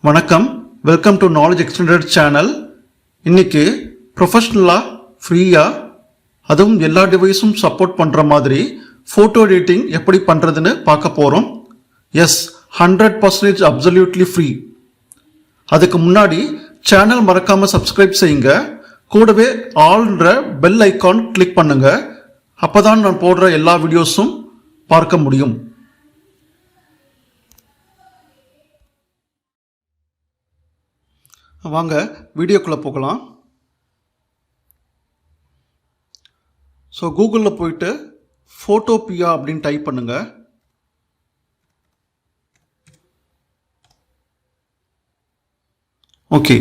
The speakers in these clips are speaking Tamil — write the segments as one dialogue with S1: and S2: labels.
S1: வணக்கம், welcome to knowledge extended channel. இன்னைக்கு ப்ரொஃபஷ்னலாக ஃப்ரீயாக அதுவும் எல்லா டிவைஸும் சப்போர்ட் பண்ணுற மாதிரி ஃபோட்டோ எடிட்டிங் எப்படி பண்ணுறதுன்னு பார்க்க போகிறோம். Yes, 100% absolutely free. அதுக்கு முன்னாடி சேனல் மறக்காமல் சப்ஸ்கிரைப் செய்யுங்க. கூடவே ஆல்ன்ற பெல் ஐக்கான் கிளிக் பண்ணுங்க. அப்போ தான் நான் போடுற எல்லா வீடியோஸும் பார்க்க முடியும். வாங்க வீடியோக்குள்ளே போகலாம். ஸோ கூகுளில் போயிட்டு ஃபோட்டோபியா அப்படின்னு டைப் பண்ணுங்க. ஓகே,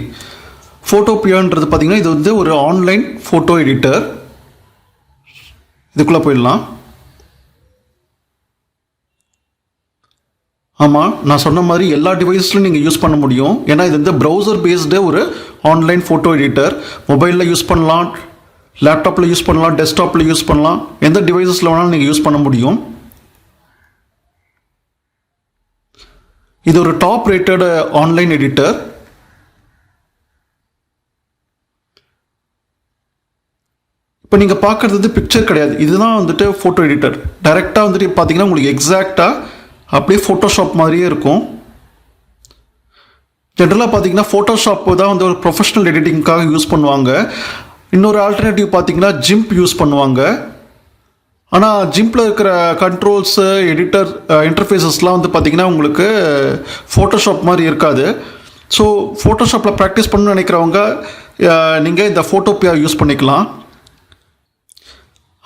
S1: ஃபோட்டோபியான்றது பார்த்தீங்கன்னா இது வந்து ஒரு ஆன்லைன் ஃபோட்டோ எடிட்டர். இதுக்குள்ளே போயிடலாம். ஆமாம், நான் சொன்ன மாதிரி எல்லா டிவைஸ்லையும் நீங்கள் யூஸ் பண்ண முடியும். ஏன்னா இது வந்து ப்ரௌசர் பேஸ்டு ஒரு ஆன்லைன் ஃபோட்டோ எடிட்டர். மொபைலில் யூஸ் பண்ணலாம், லேப்டாப்பில் யூஸ் பண்ணலாம், டெஸ்க்டாப்பில் யூஸ் பண்ணலாம், எந்த டிவைஸஸில் வேணாலும் நீங்கள் யூஸ் பண்ண முடியும். இது ஒரு டாப் ரேட்டட் ஆன்லைன் எடிட்டர். இப்போ நீங்கள் பார்க்குறது வந்து பிக்சர் கிடையாது, இதுதான் வந்துட்டு ஃபோட்டோ எடிட்டர். டைரெக்டாக வந்துட்டு பார்த்தீங்கன்னா உங்களுக்கு எக்ஸாக்டாக அப்படியே ஃபோட்டோஷாப் மாதிரியே இருக்கும். ஜென்ரலாக பார்த்தீங்கன்னா ஃபோட்டோஷாப் தான் வந்து ஒரு ப்ரொஃபஷனல் எடிட்டிங்காக யூஸ் பண்ணுவாங்க. இன்னொரு ஆல்டர்னேட்டிவ் பார்த்தீங்கன்னா ஜிம்ப் யூஸ் பண்ணுவாங்க. ஆனால் ஜிம்பில் இருக்கிற கண்ட்ரோல்ஸு, எடிட்டர் இன்டர்ஃபேஸஸ்லாம் வந்து பார்த்தீங்கன்னா உங்களுக்கு ஃபோட்டோஷாப் மாதிரி இருக்காது. ஸோ ஃபோட்டோஷாப்பில் ப்ராக்டிஸ் பண்ணணும்னு நினைக்கிறவங்க நீங்கள் இந்த ஃபோட்டோபியா யூஸ் பண்ணிக்கலாம்.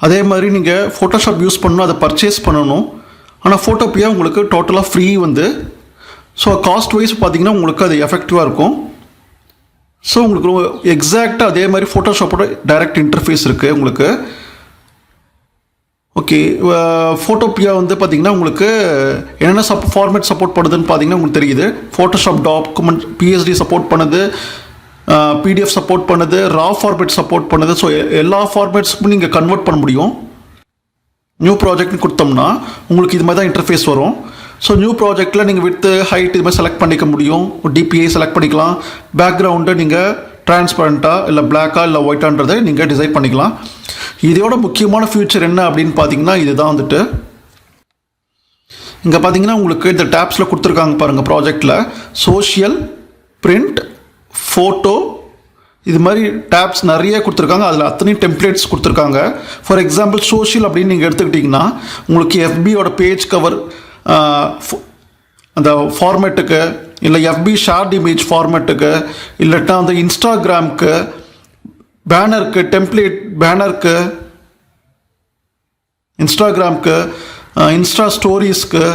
S1: அதே மாதிரி நீங்கள் ஃபோட்டோஷாப் யூஸ் பண்ணணும், அதை பர்ச்சேஸ் பண்ணணும். ஆனால் ஃபோட்டோபியா உங்களுக்கு டோட்டலாக ஃப்ரீ வந்து. ஸோ காஸ்ட் வைஸ் பார்த்தீங்கன்னா உங்களுக்கு அது எஃபெக்டிவாக இருக்கும். ஸோ உங்களுக்கு எக்ஸாக்டாக அதே மாதிரி ஃபோட்டோஷாப்போட டைரக்ட் இன்டர்ஃபேஸ் இருக்குது உங்களுக்கு. ஓகே, ஃபோட்டோபியா வந்து பார்த்தீங்கன்னா உங்களுக்கு என்னென்ன ஃபார்மேட் சப்போர்ட் பண்ணுதுன்னு பார்த்தீங்கன்னா உங்களுக்கு தெரியுது. ஃபோட்டோஷாப் டாக்குமெண்ட் பிஎஸ்டி சப்போர்ட் பண்ணுது, பிடிஎஃப் சப்போர்ட் பண்ணுது, ரா ஃபார்மேட் சப்போர்ட் பண்ணுது. ஸோ எல்லா ஃபார்மேட்ஸுக்கும் நீங்கள் கன்வெர்ட் பண்ண முடியும். நியூ ப்ராஜெக்ட்னு கொடுத்தோம்னா உங்களுக்கு இது மாதிரி தான் இன்டர்ஃபேஸ் வரும். ஸோ நியூ ப்ராஜெக்டில் நீங்கள் வித்து ஹைட் இது மாதிரி செலக்ட் பண்ணிக்க முடியும். டிபிஐ செலக்ட் பண்ணிக்கலாம். பேக்ரவுண்டை நீங்கள் டிரான்ஸ்பரண்ட்டாக இல்லை பிளாக்காக இல்லை ஒயிட்டான்றதை நீங்கள் டிசைட் பண்ணிக்கலாம். இதோட முக்கியமான ஃபியூச்சர் என்ன அப்படின்னு பார்த்தீங்கன்னா இதுதான் வந்துட்டு. இங்கே பார்த்தீங்கன்னா உங்களுக்கு இந்த டேப்ஸில் கொடுத்துருக்காங்க பாருங்கள். ப்ராஜெக்டில் சோஷியல், பிரிண்ட், ஃபோட்டோ, இது மாதிரி டேப்ஸ் நிறைய கொடுத்துருக்காங்க. அதில் அத்தனையும் டெம்ப்ளேட்ஸ் கொடுத்துருக்காங்க. ஃபார் எக்ஸாம்பிள் சோஷியல் அப்படின்னு நீங்கள் எடுத்துக்கிட்டிங்கன்னா உங்களுக்கு எஃபியோட பேஜ் கவர் அந்த ஃபார்மேட்டுக்கு, இல்லை எஃபி ஷேர்ட் இமேஜ் ஃபார்மேட்டுக்கு, இல்லட்டா அந்த இன்ஸ்டாகிராமுக்கு, பேனருக்கு, டெம்ப்ளேட் பேனருக்கு, இன்ஸ்டாகிராமுக்கு, இன்ஸ்டா ஸ்டோரிஸ்க்கு,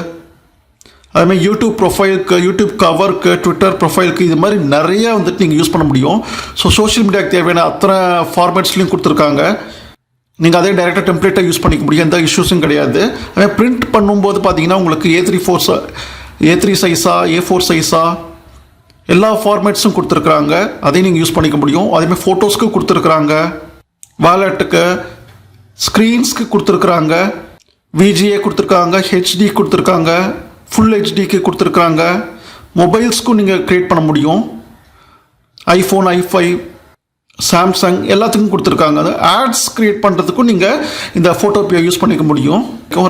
S1: அதுமாதிரி யூடியூப் ப்ரொஃபைலுக்கு, யூடியூப் கவருக்கு, ட்விட்டர் ப்ரொஃபைலுக்கு, இது மாதிரி நிறைய வந்துட்டு நீங்கள் யூஸ் பண்ண முடியும். ஸோ சோஷியல் மீடியாவுக்கு தேவையான அத்தனை ஃபார்மேட்ஸ்லையும் கொடுத்துருக்காங்க. நீங்கள் அதே டைரெக்டாக டெம்ப்ளேட்டாக யூஸ் பண்ணிக்க முடியும், எந்த இஷ்யூஸும் கிடையாது. அதே பிரிண்ட் பண்ணும்போது பார்த்தீங்கன்னா உங்களுக்கு A3 சைஸா, A4 சைஸா, எல்லா ஃபார்மேட்ஸும் கொடுத்துருக்குறாங்க. அதையும் நீங்கள் யூஸ் பண்ணிக்க முடியும். அதேமாதிரி ஃபோட்டோஸ்க்கு கொடுத்துருக்குறாங்க, வாலெட்டுக்கு, ஸ்க்ரீன்ஸ்க்கு கொடுத்துருக்குறாங்க, VGA கொடுத்துருக்காங்க, HD கொடுத்துருக்காங்க, ஃபுல் ஹெச்டிக்கு கொடுத்துருக்காங்க. மொபைல்ஸ்க்கும் நீங்கள் க்ரியேட் பண்ண முடியும். ஐஃபோன், i5, சாம்சங் எல்லாத்துக்கும் கொடுத்துருக்காங்க. அது ஆட்ஸ் க்ரியேட் பண்ணுறதுக்கும் நீங்கள் இந்த ஃபோட்டோபியா யூஸ் பண்ணிக்க முடியும்.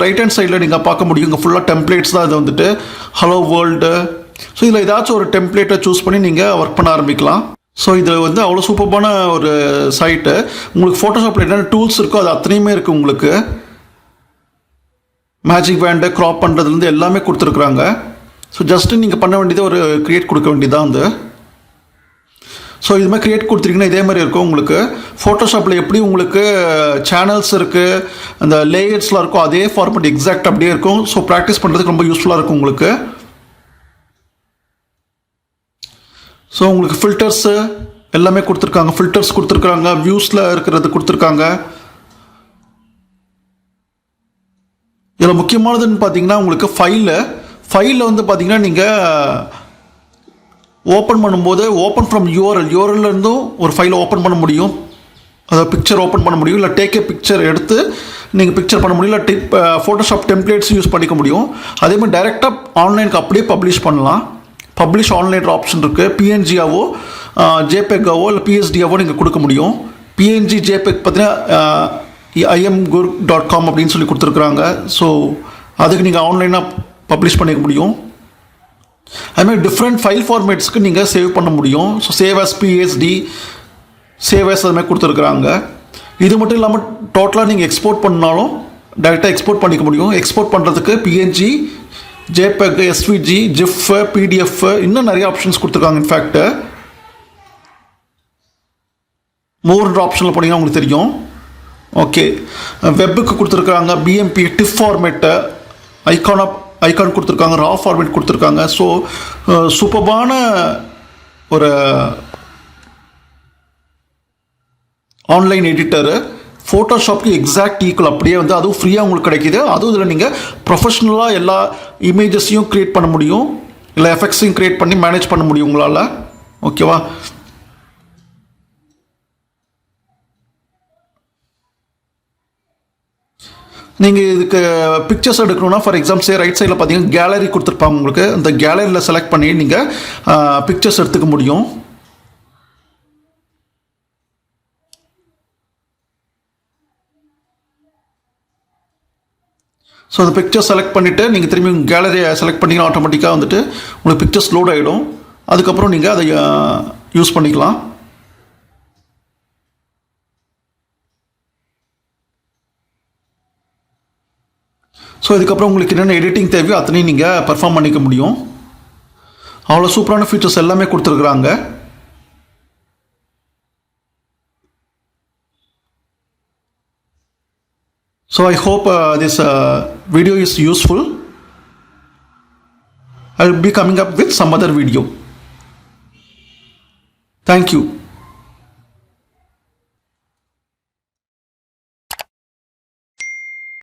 S1: ரைட் ஹேண்ட் சைடில் நீங்கள் பார்க்க முடியும். இங்கே ஃபுல்லாக டெம்ப்ளேட்ஸ் தான். இது வந்துட்டு ஹலோ வேர்ல்டு. ஸோ இதில் ஏதாச்சும் ஒரு டெம்ப்ளேட்டை சூஸ் பண்ணி நீங்கள் ஒர்க் பண்ண ஆரம்பிக்கலாம். ஸோ இது வந்து அவ்வளோ சூப்பர்பான ஒரு சைட்டு. உங்களுக்கு ஃபோட்டோஷாப்பில் என்னென்ன டூல்ஸ் இருக்கோ அது அத்தனையுமே இருக்குது உங்களுக்கு. மேஜிக் பேண்டை க்ராப் பண்ணுறதுலேருந்து எல்லாமே கொடுத்துருக்குறாங்க. ஸோ ஜஸ்ட்டு நீங்கள் பண்ண வேண்டியது ஒரு க்ரியேட் கொடுக்க வேண்டியதான் வந்து. ஸோ இது மாதிரி க்ரியேட் கொடுத்துருக்கீங்கன்னா இதே மாதிரி இருக்கும் உங்களுக்கு. ஃபோட்டோஷாப்பில் எப்படி உங்களுக்கு சேனல்ஸ் இருக்குது, அந்த லேயர்ஸ்லாம் இருக்கும், அதே ஃபார்மேட் எக்ஸாக்ட் அப்படியே இருக்கும். ஸோ ப்ராக்டிஸ் பண்ணுறதுக்கு ரொம்ப யூஸ்ஃபுல்லாக இருக்கும் உங்களுக்கு. ஸோ உங்களுக்கு ஃபில்டர்ஸு எல்லாமே கொடுத்துருக்காங்க. ஃபில்டர்ஸ் கொடுத்துருக்குறாங்க, வியூஸில் இருக்கிறது கொடுத்துருக்காங்க. இதில் முக்கியமானதுன்னு பார்த்தீங்கன்னா உங்களுக்கு ஃபைலில் வந்து பார்த்தீங்கன்னா நீங்கள் ஓப்பன் பண்ணும்போது ஓப்பன் ஃப்ரம் யூஆர்எல்லேருந்தும் ஒரு ஃபைலை ஓப்பன் பண்ண முடியும். அதை பிக்சர் ஓப்பன் பண்ண முடியும், இல்லை டேக் ஏ பிக்சர் எடுத்து நீங்கள் பிக்சர் பண்ண முடியும், இல்லை ஃபோட்டோஷாப் டெம்ப்ளேட்ஸ் யூஸ் பண்ணிக்க முடியும். அதே மாதிரி டைரெக்டாக ஆன்லைனுக்கு அப்படியே பப்ளிஷ் பண்ணலாம். பப்ளிஷ் ஆன்லைன் ஆப்ஷன் இருக்குது. பிஎன்ஜியாவோ ஜேபெக்காவோ இல்லை பிஎஸ்டியாவோ நீங்கள் கொடுக்க முடியும். பிஎன்ஜி ஜேபெக் பார்த்தீங்கன்னா imgur.com அப்படின்னு சொல்லி கொடுத்துருக்குறாங்க. ஸோ அதுக்கு நீங்கள் ஆன்லைனாக பப்ளிஷ் பண்ணிக்க முடியும். அதுமாதிரி டிஃப்ரெண்ட் ஃபைல் ஃபார்மேட்ஸ்க்கு நீங்கள் சேவ் பண்ண முடியும். So save as PSD, save as அதுமாதிரி கொடுத்துருக்குறாங்க. இது மட்டும் இல்லாமல் டோட்டலாக நீங்கள் எக்ஸ்போர்ட் பண்ணாலும் டைரெக்டாக எக்ஸ்போர்ட் பண்ணிக்க முடியும். எக்ஸ்போர்ட் பண்ணுறதுக்கு PNG, JPEG, SVG, GIF, PDF, இன்னும் நிறைய ஆப்ஷன்ஸ் கொடுத்துருக்காங்க. இன்ஃபேக்ட் மோர் ஆப்ஷனில் போனீங்கன்னா உங்களுக்கு தெரியும். ஓகே, வெப்புக்கு கொடுத்துருக்காங்க பிஎம்பி, டிஃப் ஃபார்மேட்டு, ஐகான் கொடுத்துருக்காங்க, ரா ஃபார்மேட் கொடுத்துருக்காங்க. ஸோ சூப்பர்பான ஒரு ஆன்லைன் எடிட்டரு. ஃபோட்டோஷாப்க்கு எக்ஸாக்ட் ஈக்குவல் அப்படியே வந்து அதுவும் ஃப்ரீயாக உங்களுக்கு கிடைக்கிது. அதுவும் இதில் நீங்கள் ப்ரொஃபஷ்னலாக எல்லா இமேஜஸையும் க்ரியேட் பண்ண முடியும், இல்லை எஃபெக்ட்ஸையும் க்ரியேட் பண்ணி மேனேஜ் பண்ண முடியும் உங்களால். ஓகேவா? நீங்கள் இதுக்கு பிக்சர்ஸ் எடுக்கணும்னா ஃபார் எக்ஸாம்பிள் ரைட் சைடில் பார்த்தீங்கன்னா கேலரி கொடுத்துருப்பாங்க. உங்களுக்கு அந்த கேலரியில் செலக்ட் பண்ணி நீங்கள் பிக்சர்ஸ் எடுத்துக்க முடியும். ஸோ அந்த பிக்சர் செலக்ட் பண்ணிவிட்டு நீங்கள் திரும்பி கேலரியை செலக்ட் பண்ணிங்கன்னா ஆட்டோமேட்டிக்காக வந்துட்டு உங்களுக்கு பிக்சர்ஸ் லோட் ஆகிடும். அதுக்கப்புறம் நீங்கள் அதை யூஸ் பண்ணிக்கலாம். ஸோ இதுக்கப்புறம் உங்களுக்கு என்னென்ன எடிட்டிங் தேவையோ அத்தனையும் நீங்கள் பர்ஃபார்ம் பண்ணிக்க முடியும். அவ்வளோ சூப்பரான ஃபீச்சர்ஸ் எல்லாமே கொடுத்துருக்குறாங்க. So I hope this video is useful. I'll be coming up with some other video. Thank you.